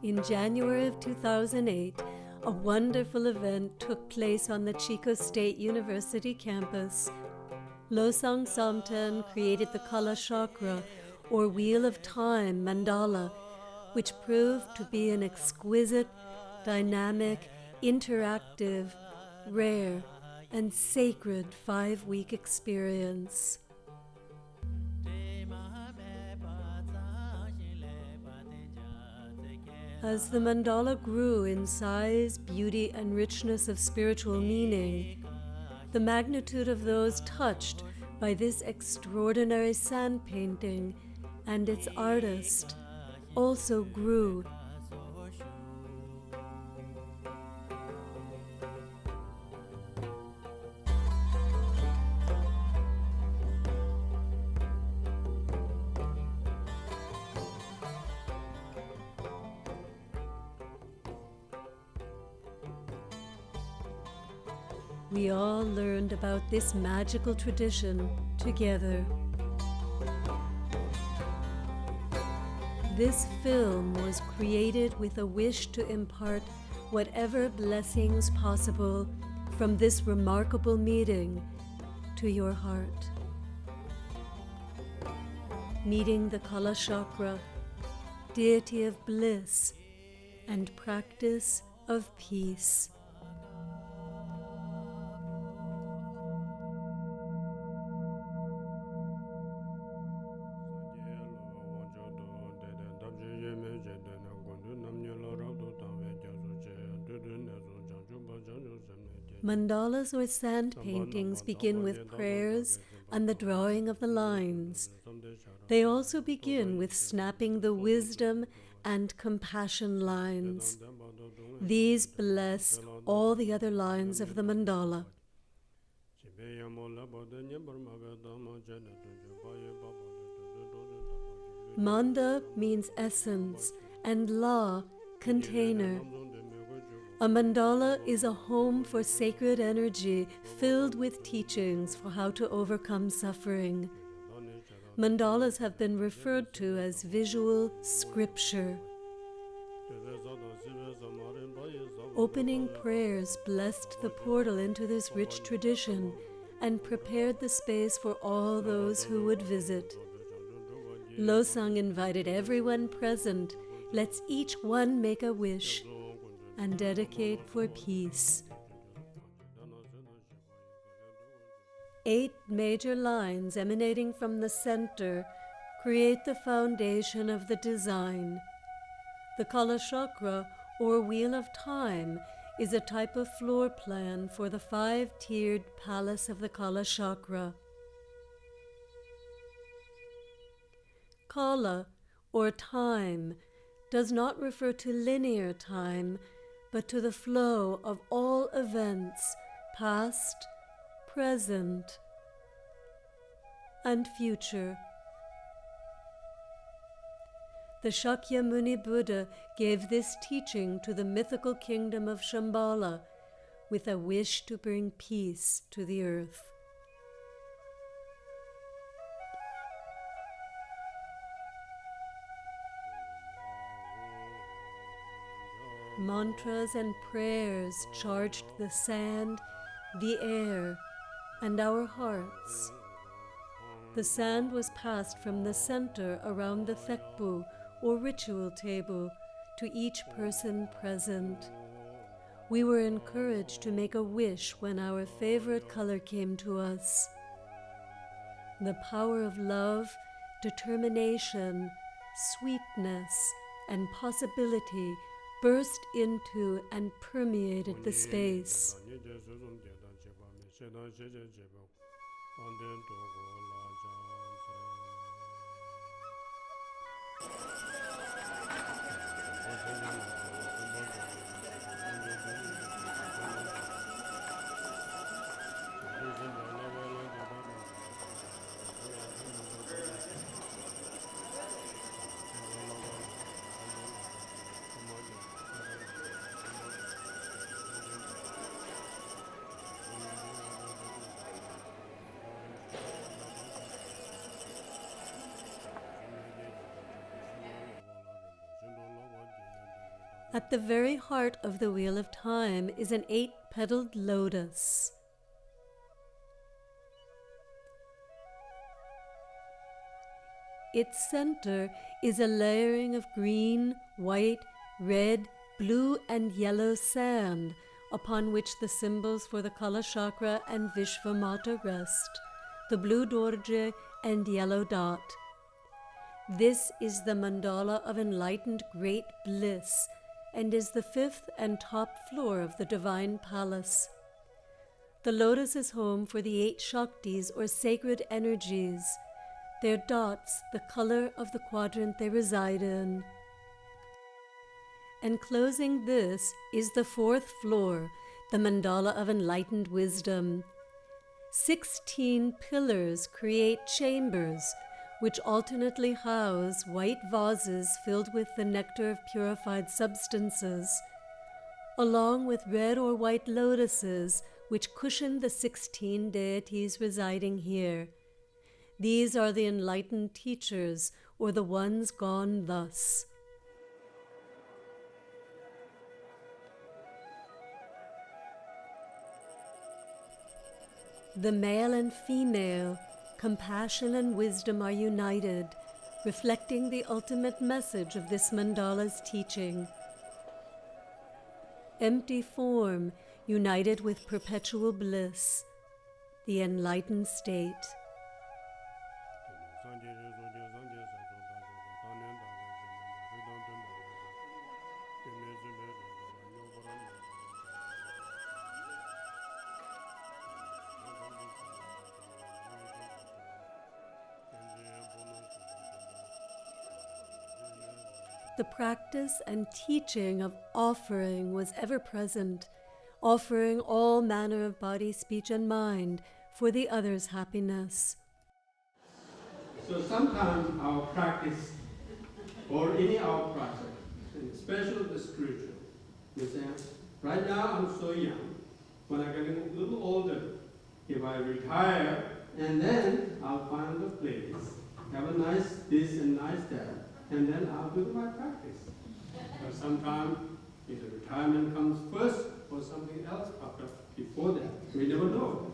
In January of 2008, a wonderful event took place on the Chico State University campus. Losang Samten created the Kalachakra, or Wheel of Time mandala, which proved to be an exquisite, dynamic, interactive, rare, and sacred 5-week experience. As the mandala grew in size, beauty, and richness of spiritual meaning, the magnitude of those touched by this extraordinary sand painting and its artist also grew. We all learned about this magical tradition together. This film was created with a wish to impart whatever blessings possible from this remarkable meeting to your heart. Meeting the Kalachakra, deity of bliss and practice of peace. Mandalas or sand paintings begin with prayers and the drawing of the lines. They also begin with snapping the wisdom and compassion lines. These bless all the other lines of the mandala. Manda means essence and la, container. A mandala is a home for sacred energy filled with teachings for how to overcome suffering. Mandalas have been referred to as visual scripture. Opening prayers blessed the portal into this rich tradition and prepared the space for all those who would visit. Losang invited everyone present. Let's each one make a wish and dedicate for peace. 8 major lines emanating from the center create the foundation of the design. The Kalachakra, or Wheel of Time, is a type of floor plan for the 5-tiered palace of the Kalachakra. Kala, or time, does not refer to linear time, but to the flow of all events, past, present, and future. The Shakyamuni Buddha gave this teaching to the mythical kingdom of Shambhala with a wish to bring peace to the earth. Mantras and prayers charged the sand, the air, and our hearts. The sand was passed from the center around the thekbu, or ritual table, to each person present. We were encouraged to make a wish when our favorite color came to us. The power of love, determination, sweetness, and possibility burst into and permeated the space. At the very heart of the Wheel of Time is an 8-petaled lotus. Its center is a layering of green, white, red, blue, and yellow sand, upon which the symbols for the Kalachakra and Vishvamata rest, the blue dorje and yellow dot. This is the mandala of enlightened great bliss, and is the 5th and top floor of the divine palace. The lotus is home for the 8 Shaktis, or sacred energies, their dots the color of the quadrant they reside in. Enclosing this is the 4th floor, the mandala of enlightened wisdom. 16 pillars create chambers, which alternately house white vases filled with the nectar of purified substances, along with red or white lotuses, which cushion the 16 deities residing here. These are the enlightened teachers, or the ones gone thus. The male and female, compassion and wisdom are united, reflecting the ultimate message of this mandala's teaching. Empty form united with perpetual bliss, the enlightened state. The practice and teaching of offering was ever present, offering all manner of body, speech, and mind for the other's happiness. So sometimes our practice, or any our project, and especially the spiritual, you say, right now I'm so young. When I get a little older, if I retire, and then I'll find a place, have a nice this and nice that, and then I'll do my practice. But sometimes either retirement comes first or something else pops up before that. We never know.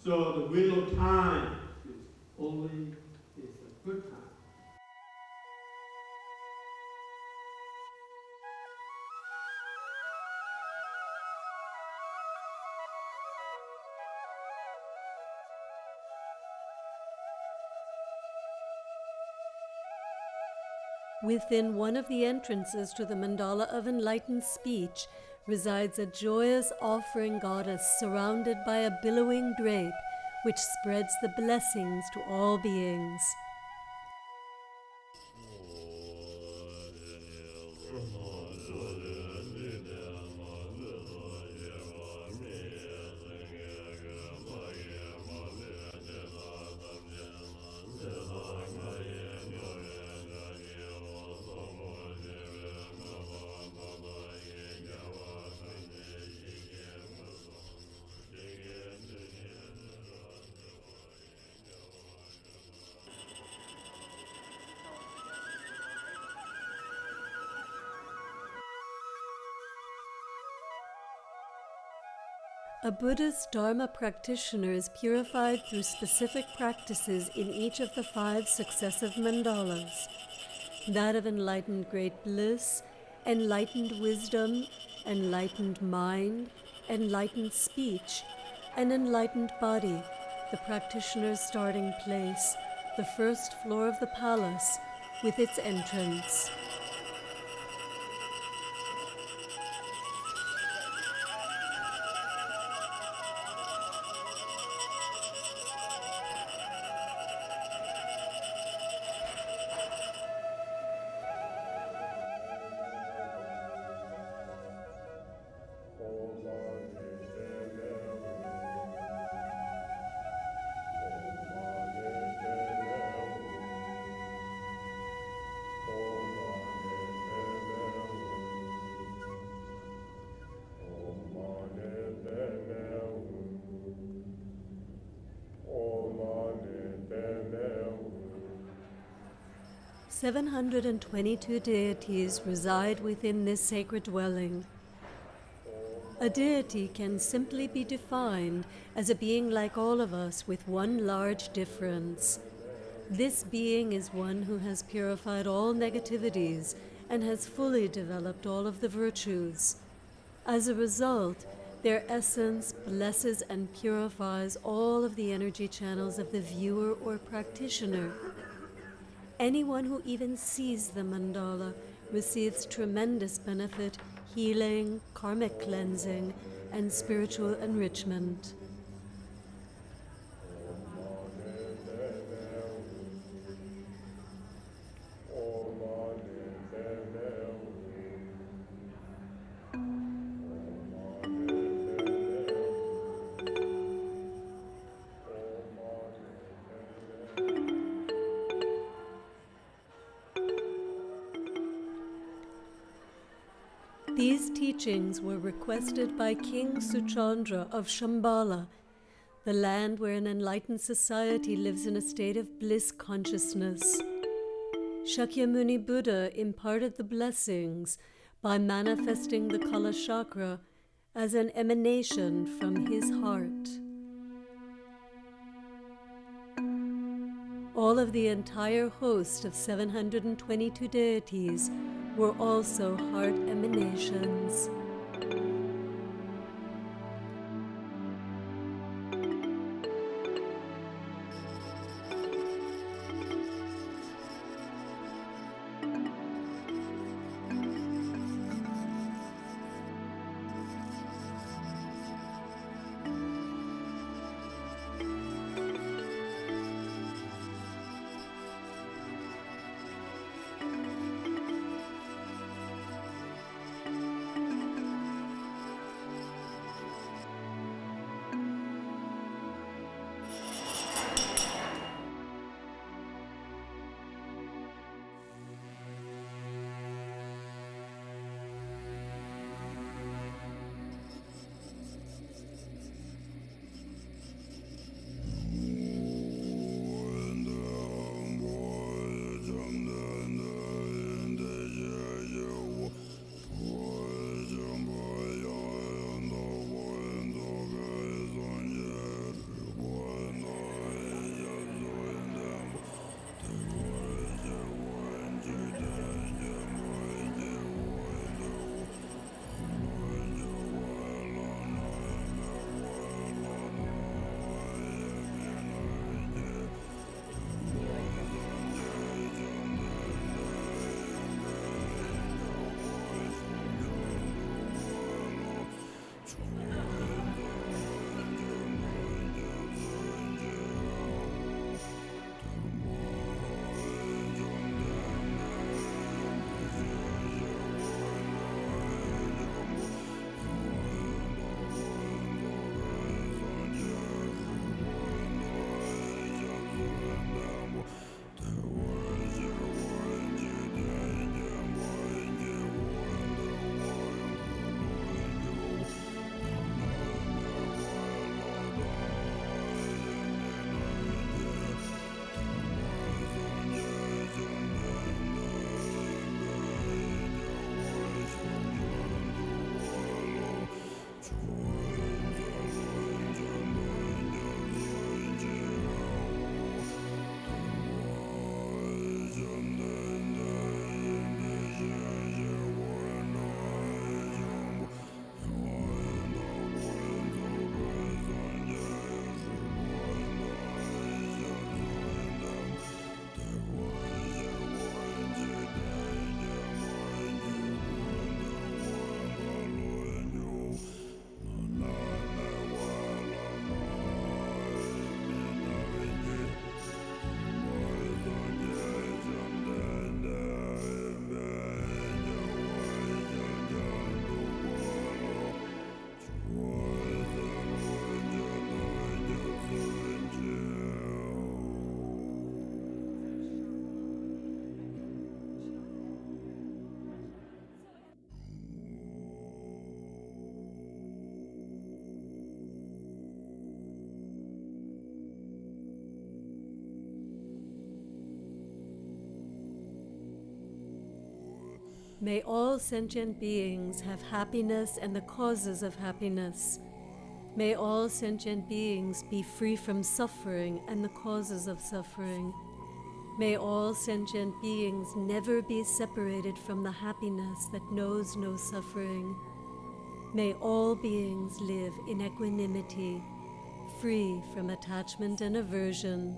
So the wheel of time is only a good time. Within one of the entrances to the mandala of enlightened speech resides a joyous offering goddess surrounded by a billowing drape which spreads the blessings to all beings. A Buddhist Dharma practitioner is purified through specific practices in each of the 5 successive mandalas, that of enlightened great bliss, enlightened wisdom, enlightened mind, enlightened speech, and enlightened body, the practitioner's starting place, the 1st floor of the palace, with its entrance. 722 deities reside within this sacred dwelling. A deity can simply be defined as a being like all of us with one large difference. This being is one who has purified all negativities and has fully developed all of the virtues. As a result, their essence blesses and purifies all of the energy channels of the viewer or practitioner. Anyone who even sees the mandala receives tremendous benefit, healing, karmic cleansing, and spiritual enrichment. These teachings were requested by King Suchandra of Shambhala, the land where an enlightened society lives in a state of bliss consciousness. Shakyamuni Buddha imparted the blessings by manifesting the Kalachakra as an emanation from his heart. All of the entire host of 722 deities were also heart emanations. May all sentient beings have happiness and the causes of happiness. May all sentient beings be free from suffering and the causes of suffering. May all sentient beings never be separated from the happiness that knows no suffering. May all beings live in equanimity, free from attachment and aversion.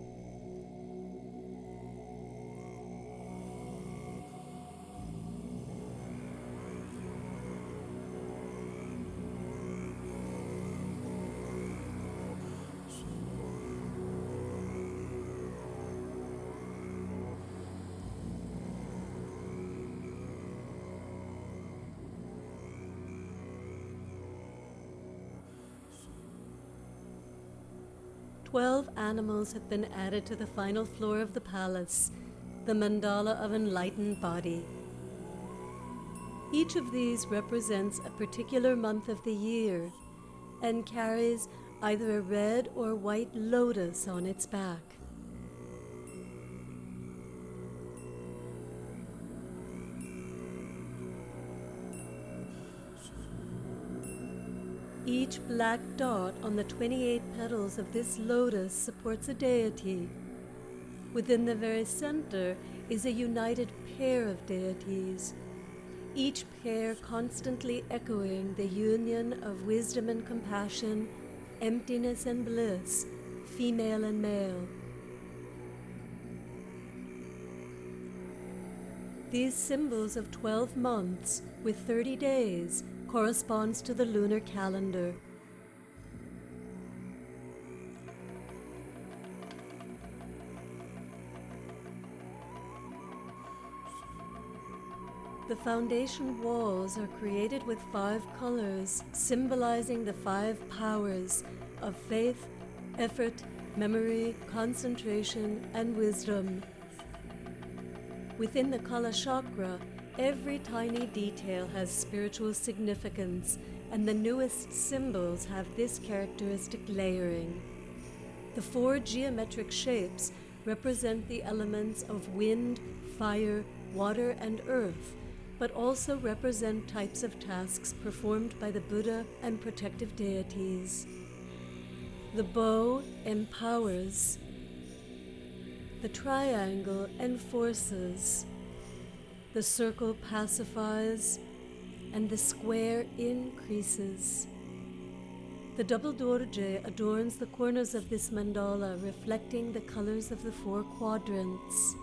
"12 animals have been added to the final floor of the palace, the mandala of enlightened body. Each of these represents a particular month of the year and carries either a red or white lotus on its back. Each black dot on the 28 petals of this lotus supports a deity. Within the very center is a united pair of deities, each pair constantly echoing the union of wisdom and compassion, emptiness and bliss, female and male. These symbols of 12 months with 30 days corresponds to the lunar calendar. The foundation walls are created with 5 colors, symbolizing the 5 powers of faith, effort, memory, concentration, and wisdom. Within the Kalachakra, every tiny detail has spiritual significance, and the newest symbols have this characteristic layering. The 4 geometric shapes represent the elements of wind, fire, water, and earth, but also represent types of tasks performed by the Buddha and protective deities. The bow empowers, the triangle enforces, the circle pacifies, and the square increases. The double dorje adorns the corners of this mandala, reflecting the colors of the 4 quadrants.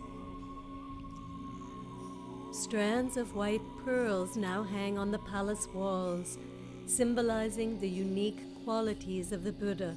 Strands of white pearls now hang on the palace walls, symbolizing the unique qualities of the Buddha.